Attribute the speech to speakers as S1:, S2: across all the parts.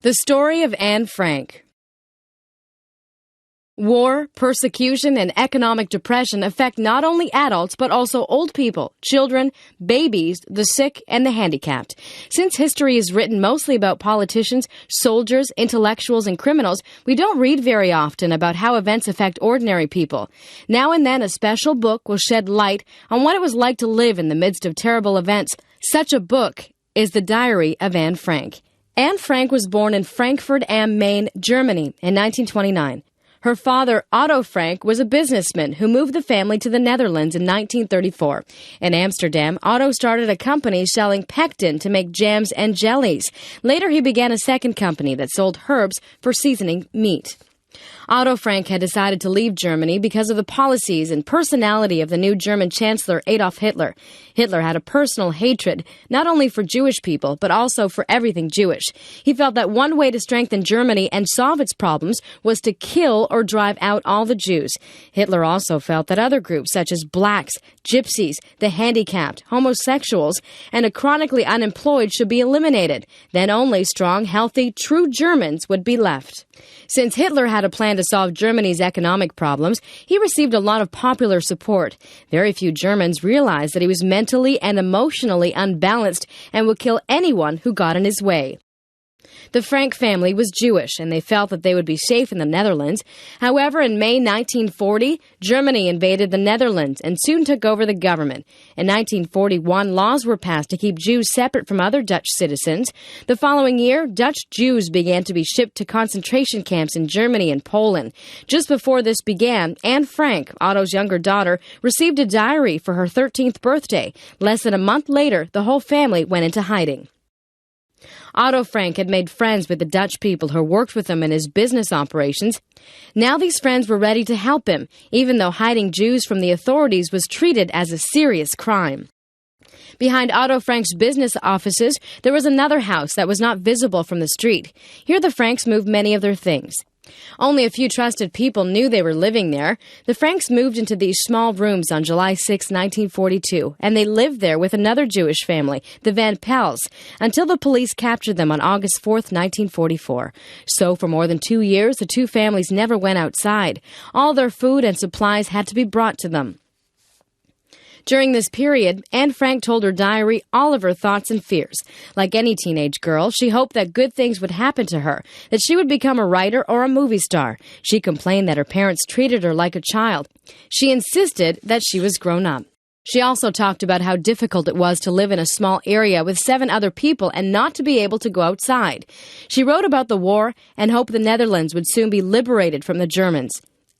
S1: The story of Anne Frank. War, persecution, and economic depression affect not only adults but also old people, children, babies, the sick, and the handicapped. Since history is written mostly about politicians, soldiers, intellectuals, and criminals, we don't read very often about how events affect ordinary people. Now and then, a special book will shed light on what it was like to live in the midst of terrible events. Such a book is The Diary of Anne Frank. Anne Frank was born in Frankfurt am Main, Germany, in 1929. Her father, Otto Frank, was a businessman who moved the family to the Netherlands in 1934. In Amsterdam, Otto started a company selling pectin to make jams and jellies. Later, he began a second company that sold herbs for seasoning meat. Otto Frank had decided to leave Germany because of the policies and personality of the new German Chancellor Adolf Hitler. Hitler had a personal hatred, not only for Jewish people, but also for everything Jewish. He felt that one way to strengthen Germany and solve its problems was to kill or drive out all the Jews. Hitler also felt that other groups such as blacks, gypsies, the handicapped, homosexuals, and the chronically unemployed should be eliminated. Then only strong, healthy, true Germans would be left. Since Hitler had a plan to solve Germany's economic problems, he received a lot of popular support. Very few Germans realized that he was mentally and emotionally unbalanced and would kill anyone who got in his way. The Frank family was Jewish, and they felt that they would be safe in the Netherlands. However, in May 1940, Germany invaded the Netherlands and soon took over the government. In 1941, laws were passed to keep Jews separate from other Dutch citizens. The following year, Dutch Jews began to be shipped to concentration camps in Germany and Poland. Just before this began, Anne Frank, Otto's younger daughter, received a diary for her 13th birthday. Less than a month later, the whole family went into hiding. Otto Frank had made friends with the Dutch people who worked with him in his business operations. Now these friends were ready to help him, even though hiding Jews from the authorities was treated as a serious crime. Behind Otto Frank's business offices, there was another house that was not visible from the street. Here the Franks moved many of their things. Only a few trusted people knew they were living there. The Franks moved into these small rooms on July 6, 1942, and they lived there with another Jewish family, the Van Pels, until the police captured them on August 4, 1944. So for more than 2 years, the two families never went outside. All their food and supplies had to be brought to them. During this period, Anne Frank told her diary all of her thoughts and fears. Like any teenage girl, she hoped that good things would happen to her, that she would become a writer or a movie star. She complained that her parents treated her like a child. She insisted that she was grown up. She also talked about how difficult it was to live in a small area with 7 other people and not to be able to go outside. She wrote about the war and hoped the Netherlands would soon be liberated from the Germans.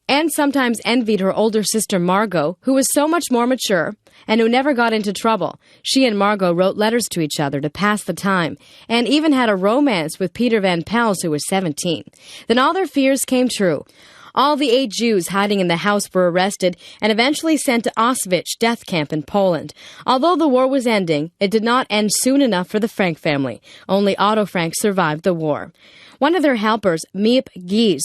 S1: Anne sometimes envied her older sister Margot, who was so much more mature and who never got into trouble. She and Margot wrote letters to each other to pass the time, and even had a romance with Peter Van Pels, who was 17. Then all their fears came true. All the 8 Jews hiding in the house were arrested and eventually sent to Auschwitz death camp in Poland. Although the war was ending, it did not end soon enough for the Frank family. Only Otto Frank survived the war. One of their helpers, Miep Gies,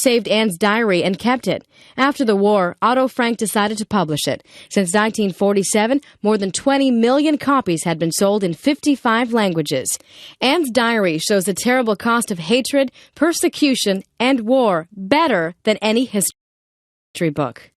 S1: saved Anne's diary and kept it. After the war, Otto Frank decided to publish it. Since 1947, more than 20 million copies had been sold in 55 languages. Anne's diary shows the terrible cost of hatred, persecution, and war better than any history book.